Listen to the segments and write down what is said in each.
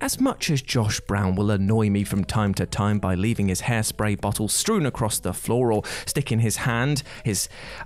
As much as Josh Brown will annoy me from time to time by leaving his hairspray bottle strewn across the floor or sticking his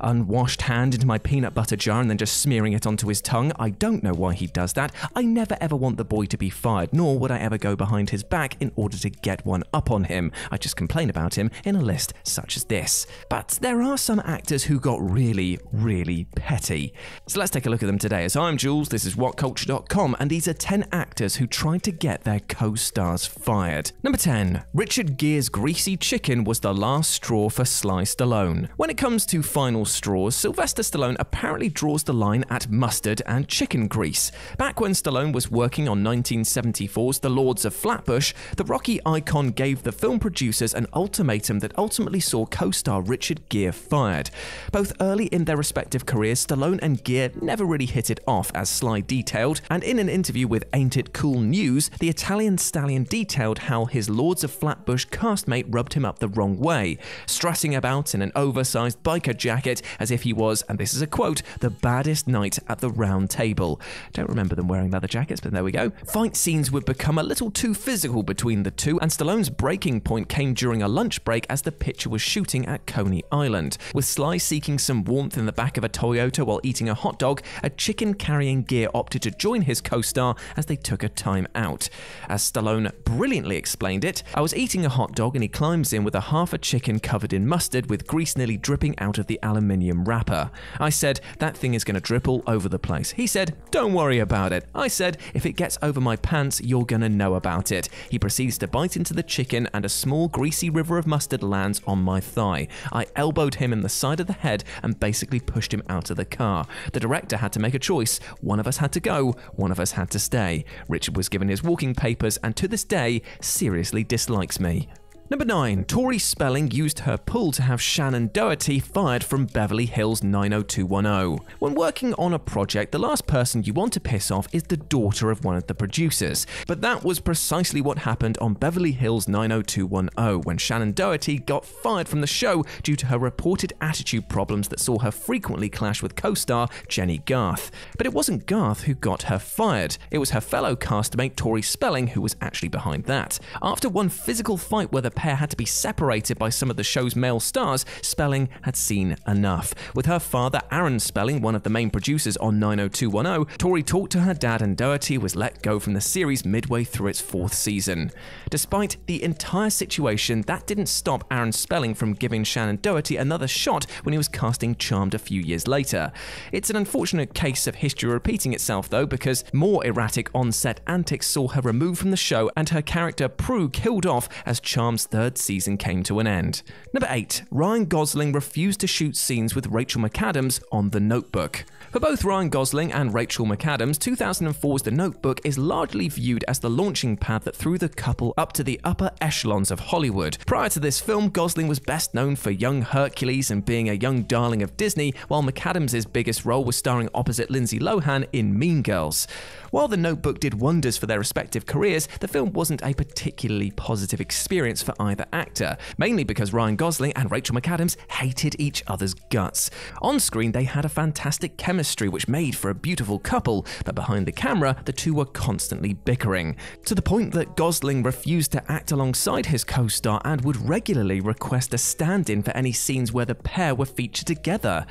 unwashed hand into my peanut butter jar and then just smearing it onto his tongue, I don't know why he does that. I never ever want the boy to be fired, nor would I ever go behind his back in order to get one up on him. I just complain about him in a list such as this. But there are some actors who got really, really petty. So let's take a look at them today. As I'm Jules, this is Whatculture.com, and these are 10 actors who tried to get their co-stars fired. Number 10. Richard Gere's greasy chicken was the last straw for Sly Stallone. When it comes to final straws, Sylvester Stallone apparently draws the line at mustard and chicken grease. Back when Stallone was working on 1974's The Lords of Flatbush, the Rocky icon gave the film producers an ultimatum that ultimately saw co-star Richard Gere fired. Both early in their respective careers, Stallone and Gere never really hit it off, as Sly detailed, and in an interview with Ain't It Cool News, the Italian stallion detailed how his Lords of Flatbush castmate rubbed him up the wrong way, strutting about in an oversized biker jacket as if he was, and this is a quote, the baddest knight at the round table. Don't remember them wearing leather jackets, but there we go. Fight scenes would become a little too physical between the two, and Stallone's breaking point came during a lunch break as the picture was shooting at Coney Island. With Sly seeking some warmth in the back of a Toyota while eating a hot dog, a chicken-carrying Gere opted to join his co-star as they took a time out. As Stallone brilliantly explained it, I was eating a hot dog and he climbs in with a half a chicken covered in mustard with grease nearly dripping out of the aluminium wrapper. I said, that thing is going to drip all over the place. He said, don't worry about it. I said, if it gets over my pants, you're going to know about it. He proceeds to bite into the chicken and a small greasy river of mustard lands on my thigh. I elbowed him in the side of the head and basically pushed him out of the car. The director had to make a choice. One of us had to go, one of us had to stay. Richard was given his walking papers and to this day seriously dislikes me. Number 9. Tori Spelling used her pull to have Shannon Doherty fired from Beverly Hills 90210. When working on a project, the last person you want to piss off is the daughter of one of the producers. But that was precisely what happened on Beverly Hills 90210 when Shannon Doherty got fired from the show due to her reported attitude problems that saw her frequently clash with co-star Jenny Garth. But it wasn't Garth who got her fired. It was her fellow castmate Tori Spelling who was actually behind that. After one physical fight where the pair had to be separated by some of the show's male stars, Spelling had seen enough. With her father, Aaron Spelling, one of the main producers on 90210, Tori talked to her dad and Doherty was let go from the series midway through its 4th season. Despite the entire situation, that didn't stop Aaron Spelling from giving Shannon Doherty another shot when he was casting Charmed a few years later. It's an unfortunate case of history repeating itself though, because more erratic on-set antics saw her removed from the show and her character Prue killed off as Charmed's 3rd season came to an end. Number 8. Ryan Gosling refused to shoot scenes with Rachel McAdams on The Notebook. For both Ryan Gosling and Rachel McAdams, 2004's The Notebook is largely viewed as the launching pad that threw the couple up to the upper echelons of Hollywood. Prior to this film, Gosling was best known for young Hercules and being a young darling of Disney, while McAdams' biggest role was starring opposite Lindsay Lohan in Mean Girls. While The Notebook did wonders for their respective careers, the film wasn't a particularly positive experience for either actor, mainly because Ryan Gosling and Rachel McAdams hated each other's guts. On screen, they had a fantastic chemistry which made for a beautiful couple, but behind the camera, the two were constantly bickering, to the point that Gosling refused to act alongside his co-star and would regularly request a stand-in for any scenes where the pair were featured together.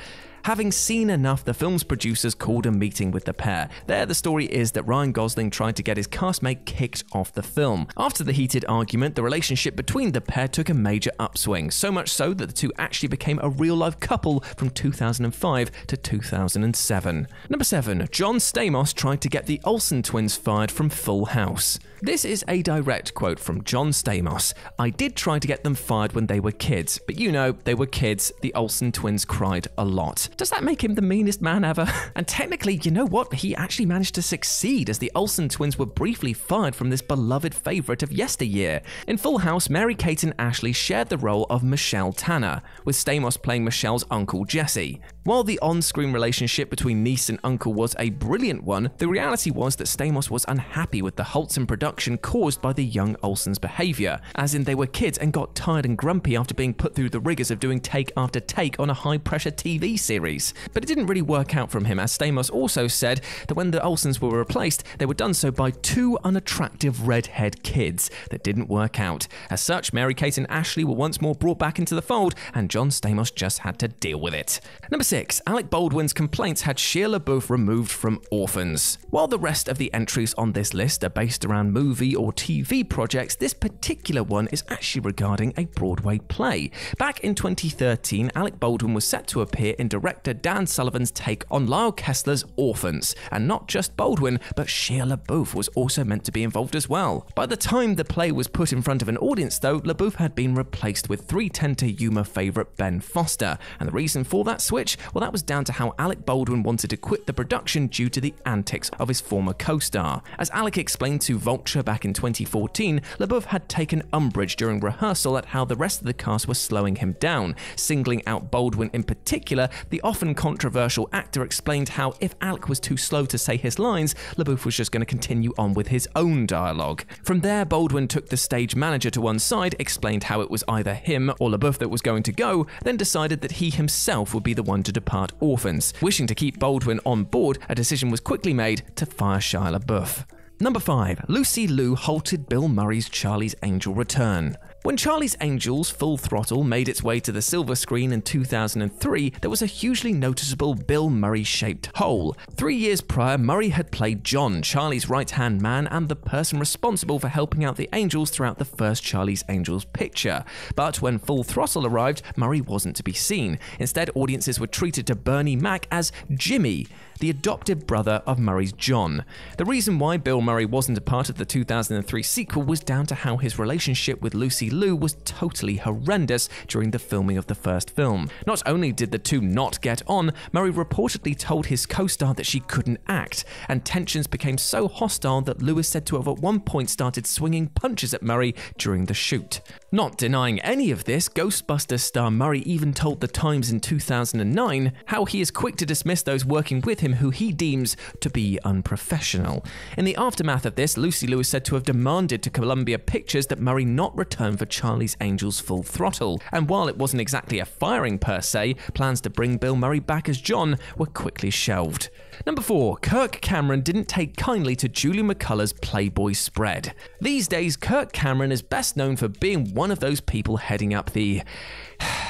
Having seen enough, the film's producers called a meeting with the pair. There, the story is that Ryan Gosling tried to get his castmate kicked off the film. After the heated argument, the relationship between the pair took a major upswing, so much so that the two actually became a real-life couple from 2005 to 2007. Number 7. John Stamos tried to get the Olsen twins fired from Full House. This is a direct quote from John Stamos. I did try to get them fired when they were kids, but you know, they were kids. The Olsen twins cried a lot. Does that make him the meanest man ever? And technically, you know what? He actually managed to succeed, as the Olsen twins were briefly fired from this beloved favorite of yesteryear. In Full House, Mary-Kate and Ashley shared the role of Michelle Tanner, with Stamos playing Michelle's uncle Jesse. While the on-screen relationship between niece and uncle was a brilliant one, the reality was that Stamos was unhappy with the halts in production caused by the young Olsen's behavior, as in they were kids and got tired and grumpy after being put through the rigors of doing take after take on a high-pressure TV series. series. But it didn't really work out from him, as Stamos also said that when the Olsens were replaced, they were done so by two unattractive redhead kids that didn't work out. As such, Mary-Kate and Ashley were once more brought back into the fold, and John Stamos just had to deal with it. Number 6. Alec Baldwin's complaints had Shia LaBeouf removed from Orphans. While the rest of the entries on this list are based around movie or TV projects, this particular one is actually regarding a Broadway play. Back in 2013, Alec Baldwin was set to appear in director Dan Sullivan's take on Lyle Kessler's Orphans, and not just Baldwin, but Shia LaBeouf was also meant to be involved as well. By the time the play was put in front of an audience though, LaBeouf had been replaced with 310 to Yuma favourite Ben Foster, and the reason for that switch? Well, that was down to how Alec Baldwin wanted to quit the production due to the antics of his former co-star. As Alec explained to Vulture back in 2014, LaBeouf had taken umbrage during rehearsal at how the rest of the cast was slowing him down. Singling out Baldwin in particular, the often controversial actor explained how if Alec was too slow to say his lines, LaBeouf was just going to continue on with his own dialogue. From there, Baldwin took the stage manager to one side, explained how it was either him or LaBeouf that was going to go, then decided that he himself would be the one to depart Orphans. Wishing to keep Baldwin on board, a decision was quickly made to fire Shia LaBeouf. Number 5. Lucy Liu halted Bill Murray's Charlie's Angel return. When Charlie's Angels Full Throttle made its way to the silver screen in 2003, there was a hugely noticeable Bill Murray-shaped hole. 3 years prior, Murray had played John, Charlie's right-hand man and the person responsible for helping out the Angels throughout the first Charlie's Angels picture. But when Full Throttle arrived, Murray wasn't to be seen. Instead, audiences were treated to Bernie Mac as Jimmy, the adopted brother of Murray's John. The reason why Bill Murray wasn't a part of the 2003 sequel was down to how his relationship with Lucy Liu was totally horrendous during the filming of the first film. Not only did the two not get on, Murray reportedly told his co-star that she couldn't act, and tensions became so hostile that Liu is said to have at one point started swinging punches at Murray during the shoot. Not denying any of this, Ghostbusters star Murray even told The Times in 2009 how he is quick to dismiss those working with him who he deems to be unprofessional. In the aftermath of this, Lucy Liu is said to have demanded to Columbia Pictures that Murray not return for Charlie's Angels Full Throttle, and while it wasn't exactly a firing per se, plans to bring Bill Murray back as John were quickly shelved. Number 4. Kirk Cameron didn't take kindly to Julie McCullough's Playboy spread. These days, Kirk Cameron is best known for being one of those people heading up the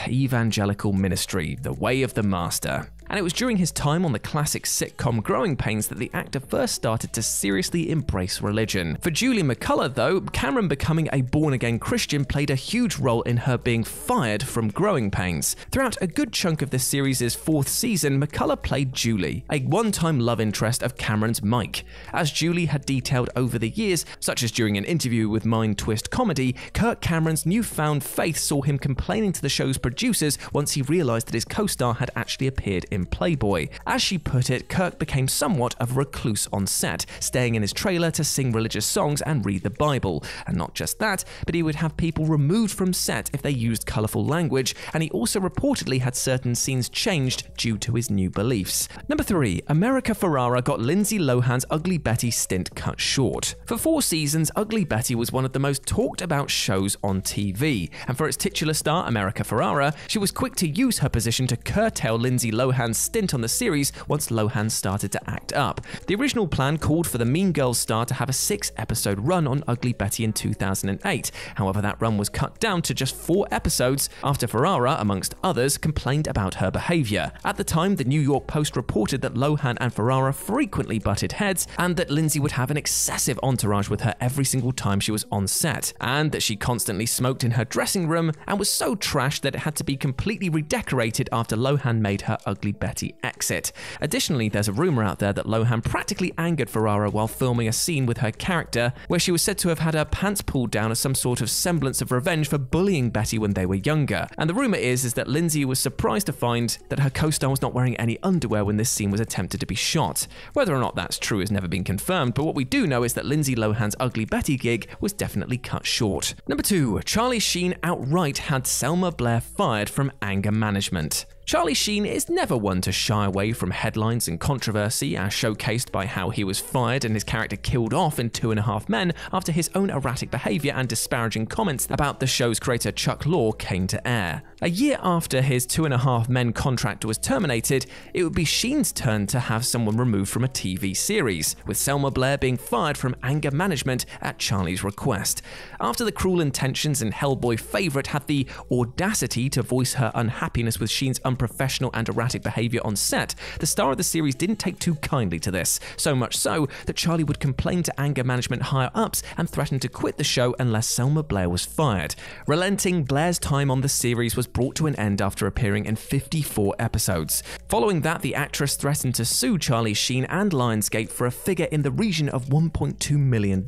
evangelical ministry, the way of the master. And it was during his time on the classic sitcom Growing Pains that the actor first started to seriously embrace religion. For Julie McCullough, though, Cameron becoming a born-again Christian played a huge role in her being fired from Growing Pains. Throughout a good chunk of the series' 4th season, McCullough played Julie, a one-time love interest of Cameron's Mike. As Julie had detailed over the years, such as during an interview with Mind Twist Comedy, Kirk Cameron's newfound faith saw him complaining to the show's producers once he realized that his co-star had actually appeared in Playboy. As she put it, Kirk became somewhat of a recluse on set, staying in his trailer to sing religious songs and read the Bible. And not just that, but he would have people removed from set if they used colourful language, and he also reportedly had certain scenes changed due to his new beliefs. Number 3. America Ferrara got Lindsay Lohan's Ugly Betty stint cut short. For 4 seasons, Ugly Betty was one of the most talked about shows on TV, and for its titular star, America Ferrara, she was quick to use her position to curtail Lindsay Lohan's stint on the series once Lohan started to act up. The original plan called for the Mean Girls star to have a 6-episode run on Ugly Betty in 2008. However, that run was cut down to just 4 episodes after Ferrara, amongst others, complained about her behaviour. At the time, the New York Post reported that Lohan and Ferrara frequently butted heads, and that Lindsay would have an excessive entourage with her every single time she was on set, and that she constantly smoked in her dressing room and was so trashed that it had to be completely redecorated after Lohan made her Ugly Betty exit. Additionally, there's a rumor out there that Lohan practically angered Ferrara while filming a scene with her character, where she was said to have had her pants pulled down as some sort of semblance of revenge for bullying Betty when they were younger. And the rumor is that Lindsay was surprised to find that her co-star was not wearing any underwear when this scene was attempted to be shot. Whether or not that's true has never been confirmed, but what we do know is that Lindsay Lohan's Ugly Betty gig was definitely cut short. Number 2. Charlie Sheen outright had Selma Blair fired from anger management. Charlie Sheen is never one to shy away from headlines and controversy, as showcased by how he was fired and his character killed off in 2.5 Men after his own erratic behaviour and disparaging comments about the show's creator Chuck Lorre came to air. A year after his 2.5 Men contract was terminated, it would be Sheen's turn to have someone removed from a TV series, with Selma Blair being fired from anger management at Charlie's request. After the Cruel Intentions and Hellboy favourite had the audacity to voice her unhappiness with Sheen's unprofessional and erratic behaviour on set, the star of the series didn't take too kindly to this, so much so that Charlie would complain to anger management higher-ups and threaten to quit the show unless Selma Blair was fired. Relenting, Blair's time on the series was brought to an end after appearing in 54 episodes. Following that, the actress threatened to sue Charlie Sheen and Lionsgate for a figure in the region of $1.2 million,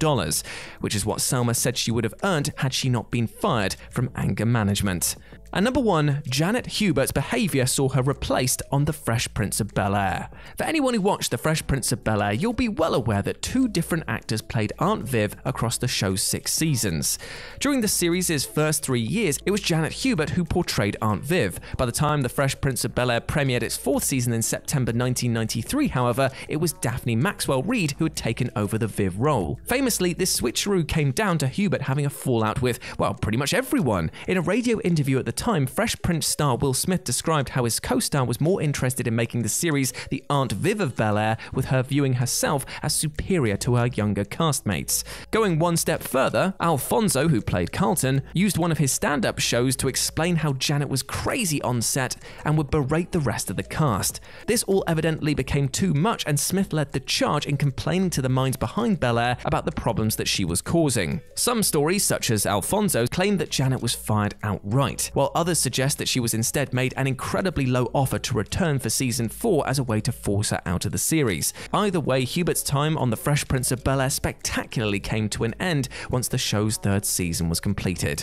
which is what Selma said she would have earned had she not been fired from anger management. And number 1, Janet Hubert's behaviour saw her replaced on The Fresh Prince of Bel-Air. For anyone who watched The Fresh Prince of Bel-Air, you'll be well aware that 2 different actors played Aunt Viv across the show's 6 seasons. During the series' first 3 years, it was Janet Hubert who portrayed Aunt Viv. By the time The Fresh Prince of Bel-Air premiered its 4th season in September 1993, however, it was Daphne Maxwell-Reid who had taken over the Viv role. Famously, this switcheroo came down to Hubert having a fallout with, well, pretty much everyone. In a radio interview at the time, Fresh Prince star Will Smith described how his co-star was more interested in making the series the Aunt Viv of Bel-Air, with her viewing herself as superior to her younger castmates. Going one step further, Alfonso, who played Carlton, used one of his stand-up shows to explain how Janet was crazy on set and would berate the rest of the cast. This all evidently became too much, and Smith led the charge in complaining to the minds behind Bel-Air about the problems that she was causing. Some stories, such as Alfonso's, claim that Janet was fired outright, while others suggest that she was instead made an incredibly low offer to return for season 4 as a way to force her out of the series. Either way, Hubert's time on The Fresh Prince of Bel-Air spectacularly came to an end once the show's 3rd season was completed.